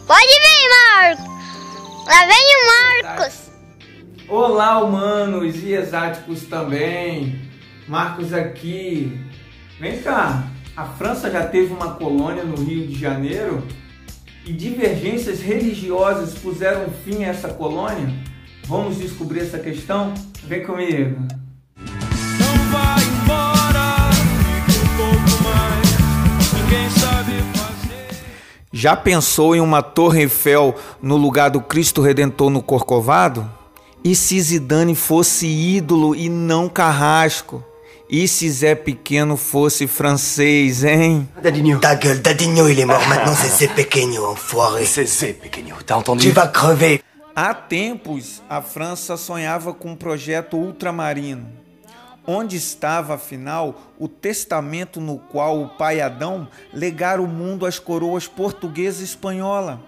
Pode vir, Marcos. Lá vem o Marcos. Olá, humanos e exáticos também. Marcos aqui. Vem cá. A França já teve uma colônia no Rio de Janeiro e divergências religiosas puseram fim a essa colônia? Vamos descobrir essa questão? Vem comigo. Não vai embora, fica um pouco mais, ninguém sabe fazer. Já pensou em uma Torre Eiffel no lugar do Cristo Redentor no Corcovado? E se Zidane fosse ídolo e não Carrasco? E se Zé Pequeno fosse francês, hein? Dadinho. Ta gueule, Dadinho, il est mort. Maintenant c'est Zé Pequeno, enfoiré. C'est Zé Pequeno, t'as entendu? Tu vas crever. Há tempos, a França sonhava com um projeto ultramarino. Onde estava, afinal, o testamento no qual o pai Adão legara o mundo às coroas portuguesa e espanhola?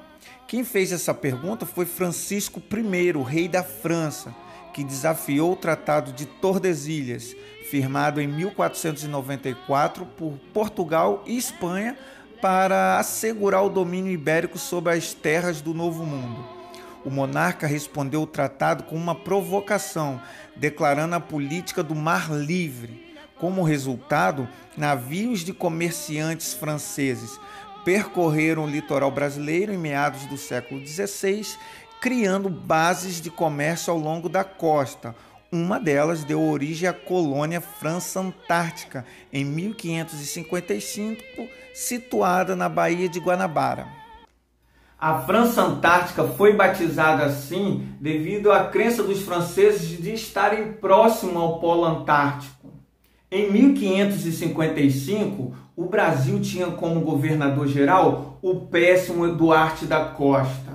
Quem fez essa pergunta foi Francisco I, rei da França, que desafiou o Tratado de Tordesilhas, firmado em 1494 por Portugal e Espanha para assegurar o domínio ibérico sobre as terras do Novo Mundo. O monarca respondeu ao tratado com uma provocação, declarando a política do Mar Livre. Como resultado, navios de comerciantes franceses percorreram o litoral brasileiro em meados do século XVI, criando bases de comércio ao longo da costa. Uma delas deu origem à colônia França Antártica, em 1555, situada na Baía de Guanabara. A França Antártica foi batizada assim devido à crença dos franceses de estarem próximo ao Polo Antártico. Em 1555, o Brasil tinha como governador-geral o péssimo Duarte da Costa.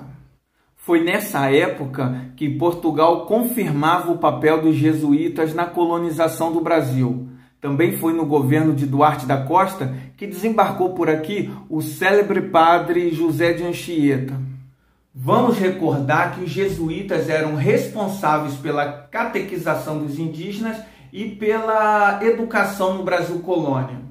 Foi nessa época que Portugal confirmava o papel dos jesuítas na colonização do Brasil. Também foi no governo de Duarte da Costa que desembarcou por aqui o célebre padre José de Anchieta. Vamos recordar que os jesuítas eram responsáveis pela catequização dos indígenas e pela educação no Brasil colônia.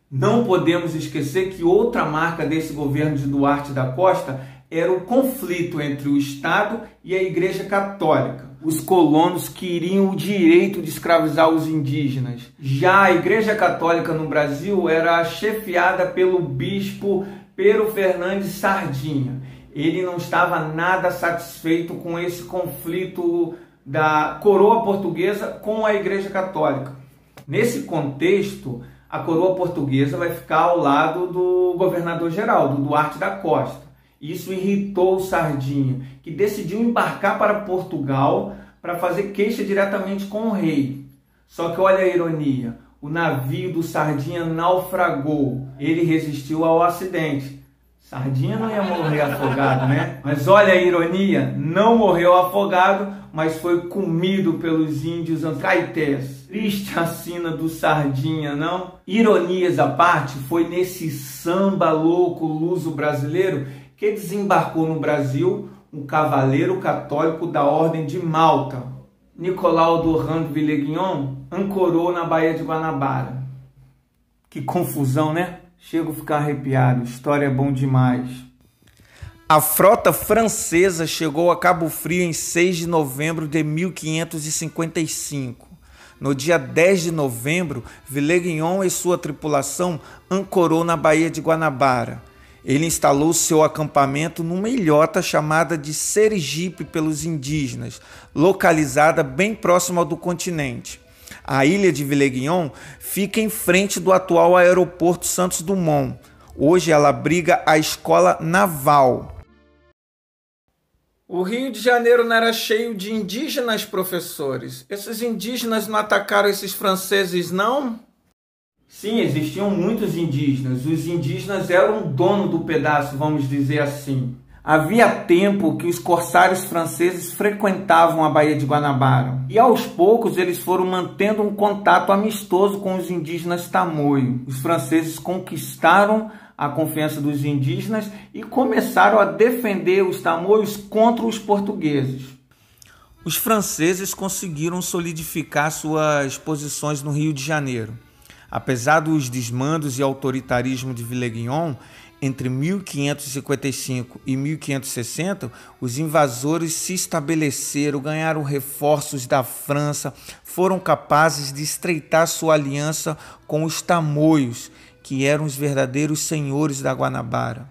Não podemos esquecer que outra marca desse governo de Duarte da Costa era o conflito entre o Estado e a Igreja Católica. Os colonos queriam o direito de escravizar os indígenas. Já a Igreja Católica no Brasil era chefiada pelo bispo Pero Fernandes Sardinha. Ele não estava nada satisfeito com esse conflito da coroa portuguesa com a Igreja Católica. Nesse contexto, a coroa portuguesa vai ficar ao lado do governador-geral, do Duarte da Costa. Isso irritou o Sardinha, que decidiu embarcar para Portugal para fazer queixa diretamente com o rei. Só que olha a ironia, o navio do Sardinha naufragou. Ele resistiu ao acidente. Sardinha não ia morrer afogado, né? Mas olha a ironia, não morreu afogado, mas foi comido pelos índios Ancaetés. Triste a sina do Sardinha, não? Ironias à parte, foi nesse samba louco luso brasileiro que desembarcou no Brasil um cavaleiro católico da Ordem de Malta. Nicolau Durand de Villeguignon ancorou na Baía de Guanabara. Que confusão, né? Chego a ficar arrepiado, história é bom demais. A frota francesa chegou a Cabo Frio em 6 de novembro de 1555. No dia 10 de novembro, Villeguignon e sua tripulação ancorou na Baía de Guanabara. Ele instalou seu acampamento numa ilhota chamada de Sergipe pelos indígenas, localizada bem próxima do continente. A ilha de Villeguignon fica em frente do atual aeroporto Santos Dumont. Hoje ela abriga a Escola Naval. O Rio de Janeiro não era cheio de indígenas, professores? Esses indígenas não atacaram esses franceses, não? Sim, existiam muitos indígenas. Os indígenas eram o dono do pedaço, vamos dizer assim. Havia tempo que os corsários franceses frequentavam a Baía de Guanabara. E aos poucos eles foram mantendo um contato amistoso com os indígenas tamoio. Os franceses conquistaram a confiança dos indígenas e começaram a defender os tamoios contra os portugueses. Os franceses conseguiram solidificar suas posições no Rio de Janeiro. Apesar dos desmandos e autoritarismo de Villeguignon, Entre 1555 e 1560, os invasores se estabeleceram, ganharam reforços da França, foram capazes de estreitar sua aliança com os tamoios, que eram os verdadeiros senhores da Guanabara.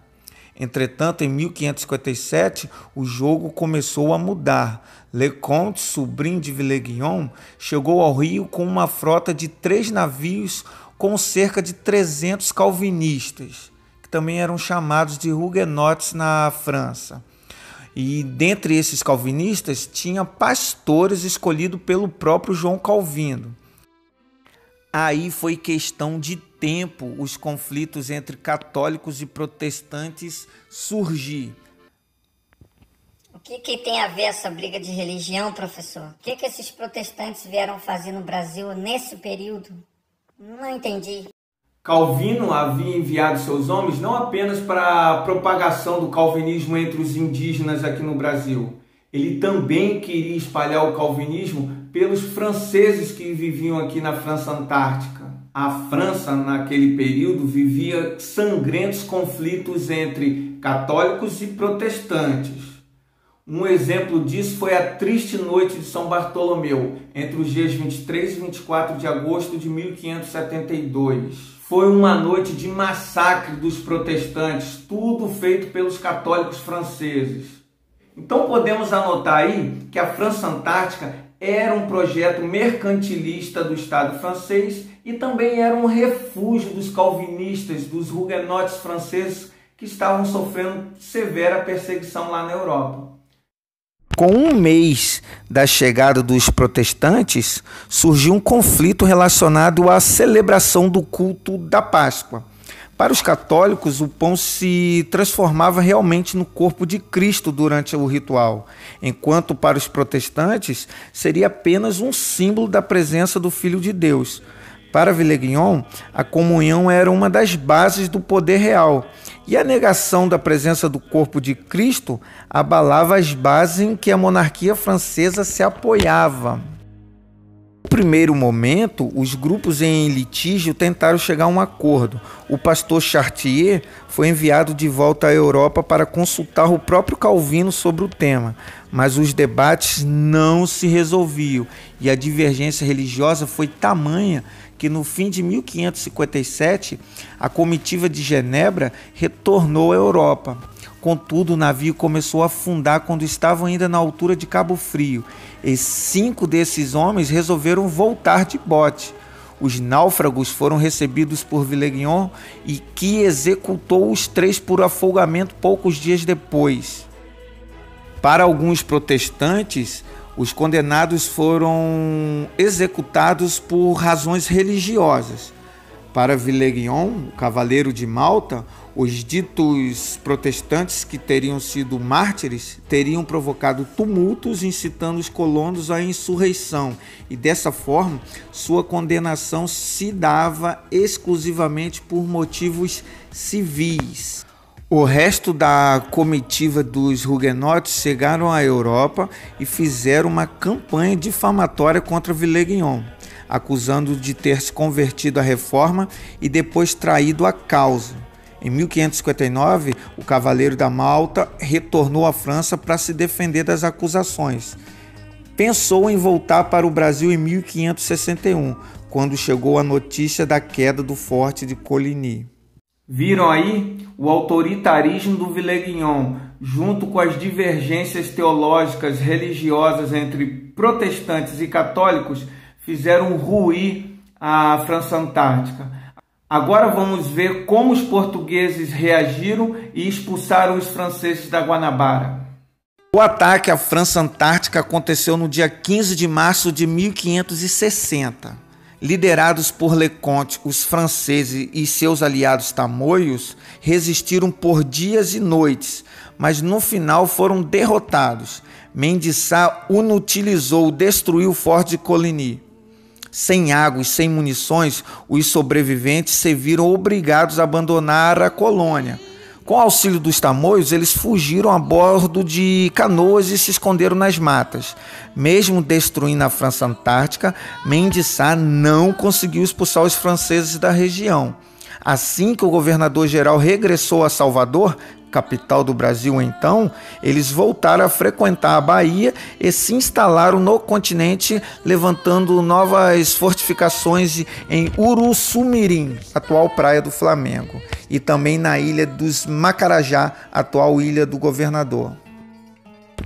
Entretanto, em 1557, o jogo começou a mudar. Leconte, sobrinho de Villeguignon, chegou ao Rio com uma frota de 3 navios com cerca de 300 calvinistas, que também eram chamados de huguenotes na França. E dentre esses calvinistas tinha pastores escolhidos pelo próprio João Calvino. Aí foi questão de tempo os conflitos entre católicos e protestantes surgir. O que tem a ver essa briga de religião, professor? O que esses protestantes vieram fazer no Brasil nesse período? Não entendi. Calvino havia enviado seus homens não apenas para a propagação do calvinismo entre os indígenas aqui no Brasil. Ele também queria espalhar o calvinismo pelos franceses que viviam aqui na França Antártica. A França, naquele período, vivia sangrentos conflitos entre católicos e protestantes. Um exemplo disso foi a triste noite de São Bartolomeu, entre os dias 23 e 24 de agosto de 1572. Foi uma noite de massacre dos protestantes, tudo feito pelos católicos franceses. Então podemos anotar aí que a França Antártica era um projeto mercantilista do Estado francês e também era um refúgio dos calvinistas, dos huguenotes franceses que estavam sofrendo severa perseguição lá na Europa. Com um mês da chegada dos protestantes, surgiu um conflito relacionado à celebração do culto da Páscoa. Para os católicos, o pão se transformava realmente no corpo de Cristo durante o ritual, enquanto para os protestantes seria apenas um símbolo da presença do Filho de Deus. Para Villeguignon, a comunhão era uma das bases do poder real, e a negação da presença do corpo de Cristo abalava as bases em que a monarquia francesa se apoiava. No primeiro momento, os grupos em litígio tentaram chegar a um acordo. O pastor Chartier foi enviado de volta à Europa para consultar o próprio Calvino sobre o tema, mas os debates não se resolviam e a divergência religiosa foi tamanha que no fim de 1557 a comitiva de Genebra retornou à Europa. Contudo, o navio começou a afundar quando estavam ainda na altura de Cabo Frio, e 5 desses homens resolveram voltar de bote. Os náufragos foram recebidos por Villeguignon e que executou os 3 por afogamento poucos dias depois. Para alguns protestantes, os condenados foram executados por razões religiosas. Para Villeguignon, o cavaleiro de Malta, os ditos protestantes que teriam sido mártires teriam provocado tumultos incitando os colonos à insurreição e dessa forma sua condenação se dava exclusivamente por motivos civis. O resto da comitiva dos huguenotes chegaram à Europa e fizeram uma campanha difamatória contra Villeguignon, acusando-o de ter se convertido à reforma e depois traído a causa. Em 1559, o cavaleiro da Malta retornou à França para se defender das acusações. Pensou em voltar para o Brasil em 1561, quando chegou a notícia da queda do forte de Coligny. Viram aí? O autoritarismo do Villeguignon, junto com as divergências teológicas religiosas entre protestantes e católicos, fizeram ruir a França Antártica. Agora vamos ver como os portugueses reagiram e expulsaram os franceses da Guanabara. O ataque à França Antártica aconteceu no dia 15 de março de 1560. Liderados por Leconte, os franceses e seus aliados tamoios resistiram por dias e noites, mas no final foram derrotados. Mendissá inutilizou, destruiu o forte de Coligny. Sem água e sem munições, os sobreviventes se viram obrigados a abandonar a colônia. Com auxílio dos tamoios, eles fugiram a bordo de canoas e se esconderam nas matas. Mesmo destruindo a França Antártica, Mendissá não conseguiu expulsar os franceses da região. Assim que o governador-geral regressou a Salvador, capital do Brasil então, eles voltaram a frequentar a Bahia e se instalaram no continente, levantando novas fortificações em Uruçumirim, atual Praia do Flamengo, e também na ilha dos Macarajá, atual Ilha do Governador.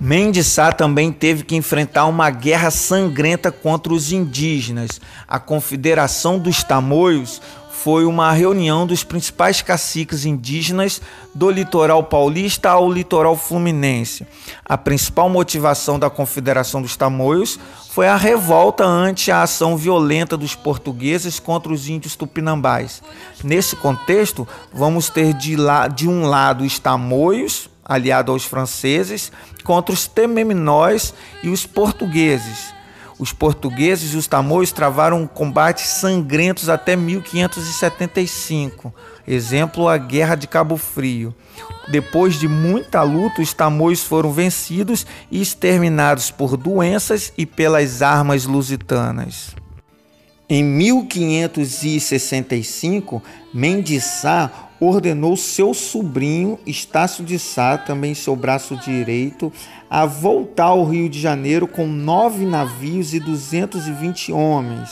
Mendes Sá também teve que enfrentar uma guerra sangrenta contra os indígenas. A Confederação dos Tamoios foi uma reunião dos principais caciques indígenas do litoral paulista ao litoral fluminense. A principal motivação da Confederação dos Tamoios foi a revolta ante a ação violenta dos portugueses contra os índios tupinambás. Nesse contexto, vamos ter de um lado os tamoios, aliado aos franceses, contra os tememinóis e os portugueses. Os portugueses e os tamoios travaram combates sangrentos até 1575. Exemplo, a Guerra de Cabo Frio. Depois de muita luta, os tamoios foram vencidos e exterminados por doenças e pelas armas lusitanas. Em 1565, Mendes Sá ordenou seu sobrinho, Estácio de Sá, também seu braço direito, a voltar ao Rio de Janeiro com 9 navios e 220 homens.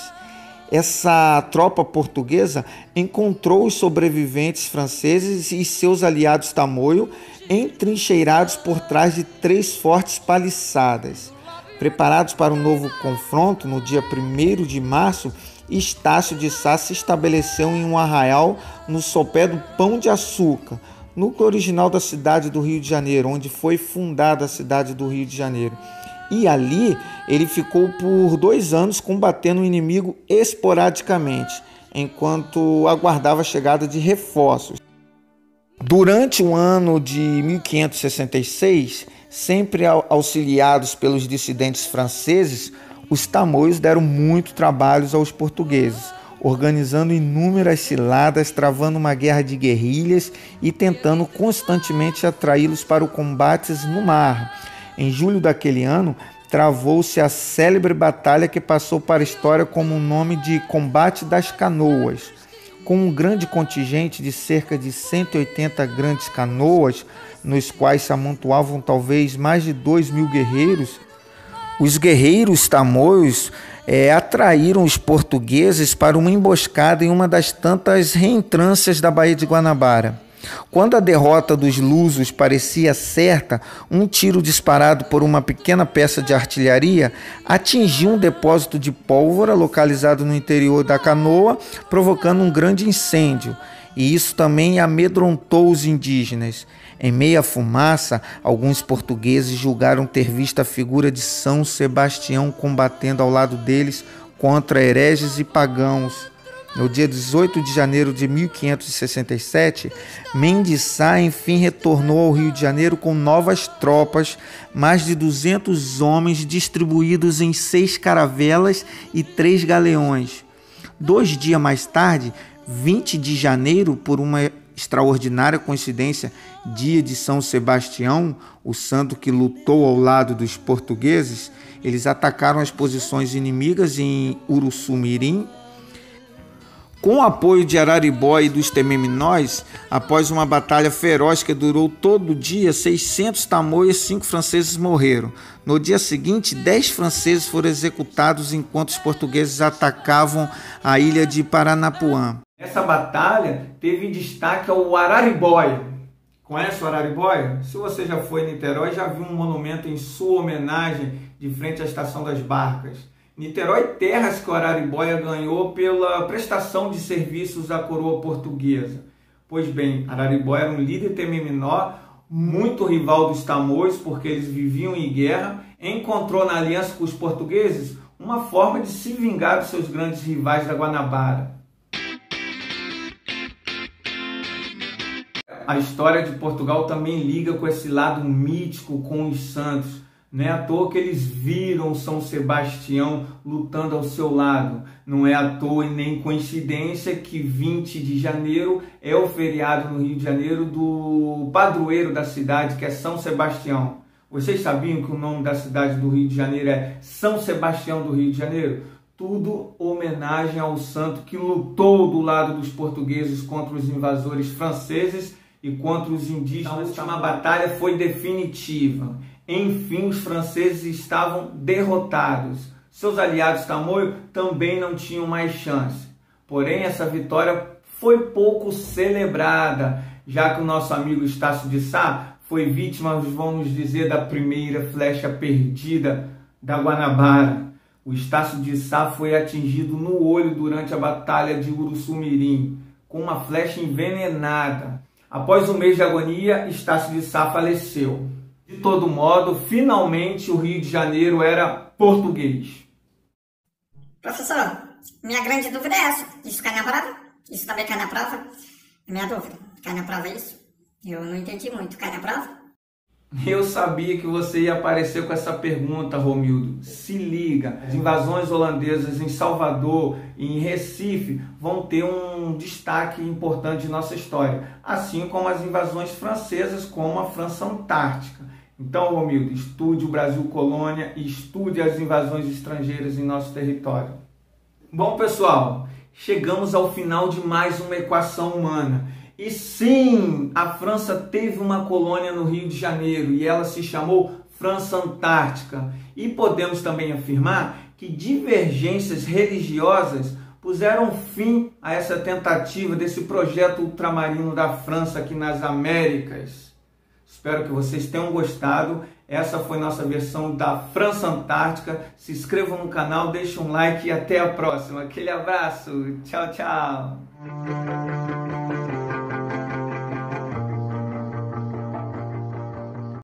Essa tropa portuguesa encontrou os sobreviventes franceses e seus aliados tamoio entrincheirados por trás de 3 fortes paliçadas. Preparados para um novo confronto, no dia 1º de março, Estácio de Sá se estabeleceu em um arraial no sopé do Pão de Açúcar, núcleo original da cidade do Rio de Janeiro, onde foi fundada a cidade do Rio de Janeiro. E ali ele ficou por 2 anos combatendo o inimigo esporadicamente, enquanto aguardava a chegada de reforços. Durante o ano de 1566, sempre auxiliados pelos dissidentes franceses, os tamoios deram muito trabalho aos portugueses, organizando inúmeras ciladas, travando uma guerra de guerrilhas e tentando constantemente atraí-los para os combates no mar. Em julho daquele ano, travou-se a célebre batalha que passou para a história como o nome de Combate das Canoas. Com um grande contingente de cerca de 180 grandes canoas, nos quais se amontoavam talvez mais de 2.000 guerreiros, os guerreiros tamoios atraíram os portugueses para uma emboscada em uma das tantas reentrâncias da Baía de Guanabara. Quando a derrota dos lusos parecia certa, um tiro disparado por uma pequena peça de artilharia atingiu um depósito de pólvora localizado no interior da canoa, provocando um grande incêndio. E isso também amedrontou os indígenas. Em meio à fumaça, alguns portugueses julgaram ter visto a figura de São Sebastião combatendo ao lado deles contra hereges e pagãos. No dia 18 de janeiro de 1567, Mendes Sá enfim retornou ao Rio de Janeiro com novas tropas, mais de 200 homens distribuídos em 6 caravelas e 3 galeões. 2 dias mais tarde, 20 de janeiro, por uma extraordinária coincidência, dia de São Sebastião, o santo que lutou ao lado dos portugueses, eles atacaram as posições inimigas em Uruçumirim. Com o apoio de Araribóia e dos tememinóis, após uma batalha feroz que durou todo o dia, 600 tamoios e 5 franceses morreram. No dia seguinte, 10 franceses foram executados enquanto os portugueses atacavam a ilha de Paranapuã. Nessa batalha teve destaque ao Araribóia. Conhece o Araribóia? Se você já foi em Niterói, já viu um monumento em sua homenagem de frente à Estação das Barcas. Niterói, terras que o Araribóia ganhou pela prestação de serviços à coroa portuguesa. Pois bem, Araribóia era um líder tememinó, muito rival dos tamoios, porque eles viviam em guerra, encontrou na aliança com os portugueses uma forma de se vingar dos seus grandes rivais da Guanabara. A história de Portugal também liga com esse lado mítico com os santos. Não é à toa que eles viram São Sebastião lutando ao seu lado. Não é à toa e nem coincidência que 20 de janeiro é o feriado no Rio de Janeiro do padroeiro da cidade, que é São Sebastião. Vocês sabiam que o nome da cidade do Rio de Janeiro é São Sebastião do Rio de Janeiro? Tudo homenagem ao santo que lutou do lado dos portugueses contra os invasores franceses e contra os indígenas. A última batalha foi definitiva. Enfim, os franceses estavam derrotados. Seus aliados tamoios também não tinham mais chance. Porém, essa vitória foi pouco celebrada, já que o nosso amigo Estácio de Sá foi vítima, vamos dizer, da primeira flecha perdida da Guanabara. O Estácio de Sá foi atingido no olho durante a Batalha de Uruçumirim, com uma flecha envenenada. Após um mês de agonia, Estácio de Sá faleceu. De todo modo, finalmente o Rio de Janeiro era português. Professor, minha grande dúvida é essa. Isso cai na prova? Isso também cai na prova? É minha dúvida. Cai na prova isso? Eu não entendi muito. Cai na prova? Eu sabia que você ia aparecer com essa pergunta, Romildo. Se liga, as invasões holandesas em Salvador e em Recife vão ter um destaque importante em nossa história, assim como as invasões francesas, como a França Antártica. Então, Romildo, estude o Brasil Colônia e estude as invasões estrangeiras em nosso território. Bom, pessoal, chegamos ao final de mais uma equação humana. E sim, a França teve uma colônia no Rio de Janeiro e ela se chamou França Antártica. E podemos também afirmar que divergências religiosas puseram fim a essa tentativa desse projeto ultramarino da França aqui nas Américas. Espero que vocês tenham gostado. Essa foi nossa versão da França Antártica. Se inscrevam no canal, deixem um like e até a próxima. Aquele abraço. Tchau, tchau.